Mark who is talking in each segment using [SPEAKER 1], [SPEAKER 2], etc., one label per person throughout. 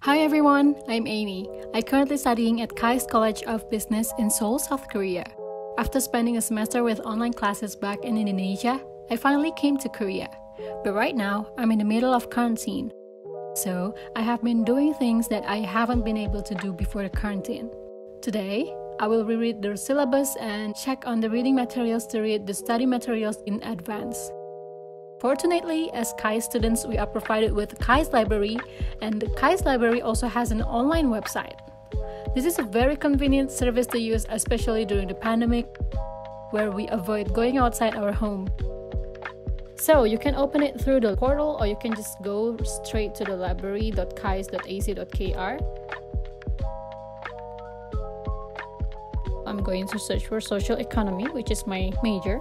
[SPEAKER 1] Hi everyone, I'm Amy. I'm currently studying at KAIST College of Business in Seoul, South Korea. After spending a semester with online classes back in Indonesia, I finally came to Korea. But right now, I'm in the middle of quarantine. So, I have been doing things that I haven't been able to do before the quarantine. Today, I will reread the syllabus and check on the reading materials to read the study materials in advance. Fortunately, as KAIST students, we are provided with KAIST Library, and the KAIST Library also has an online website. This is a very convenient service to use, especially during the pandemic, where we avoid going outside our home. So, you can open it through the portal, or you can just go straight to the library.kaist.ac.kr. I'm going to search for social economy, which is my major.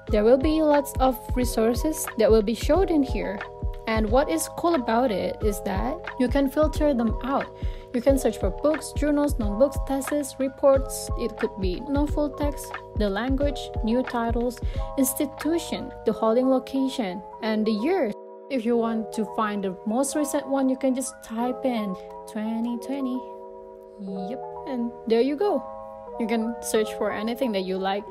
[SPEAKER 1] There will be lots of resources that will be showed in here. And what is cool about it is that you can filter them out. You can search for books, journals, non-books, theses, reports. It could be no full text, the language, new titles, institution, the holding location, and the year. If you want to find the most recent one, you can just type in 2020. Yep, and there you go. You can search for anything that you like.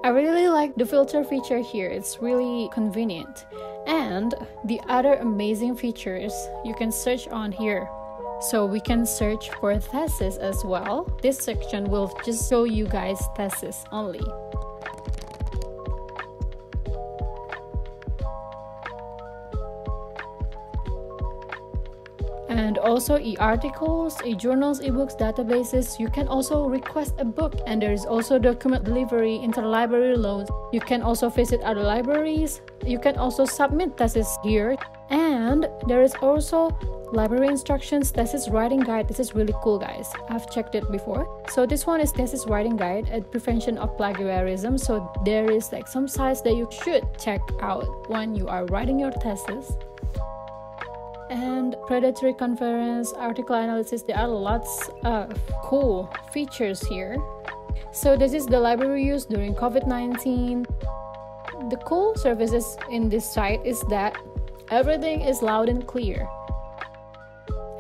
[SPEAKER 1] I really like the filter feature here. It's really convenient. And the other amazing feature is you can search on here. So we can search for thesis as well. This section will just show you guys thesis only. And also e-articles, e-journals, e-books, databases. You can also request a book, and there is also document delivery, interlibrary loans. You can also visit other libraries. You can also submit thesis here. And there is also library instructions, thesis writing guide. This is really cool, guys. I've checked it before. So this one is thesis writing guide at prevention of plagiarism. So there is like some sites that you should check out when you are writing your thesis. And predatory conference, article analysis. There are lots of cool features here. So this is the library used during COVID-19. The cool services in this site is that everything is loud and clear.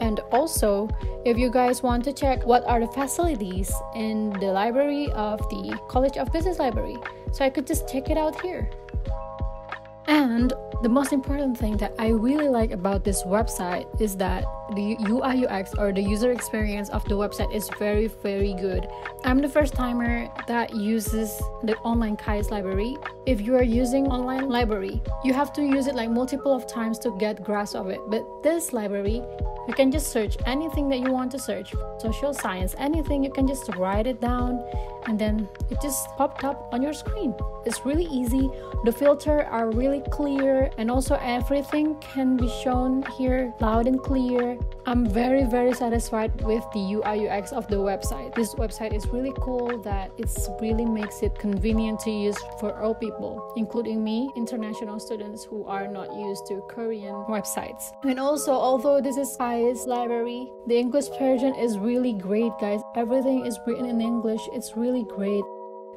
[SPEAKER 1] And also, if you guys want to check what are the facilities in the library of the College of Business Library, so I could just check it out here. And the most important thing that I really like about this website is that the UI UX, or the user experience of the website, is very, very good. I'm the first timer that uses the Online KAIST Library. If you are using online library, you have to use it like multiple of times to get grasp of it. But this library, you can just search anything that you want to search. Social science, anything, you can just write it down and then it just popped up on your screen. It's really easy. The filters are really clear, and also everything can be shown here loud and clear. I'm very, very satisfied with the UI UX of the website. This website is really cool that it really makes it convenient to use for all people, including me, international students who are not used to Korean websites. And also, although this is KAIST Library, the English version is really great, guys. Everything is written in English. It's really great.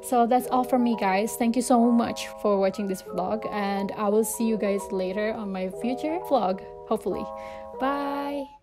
[SPEAKER 1] So that's all from me, guys. Thank you so much for watching this vlog, and I will see you guys later on my future vlog, hopefully. Bye!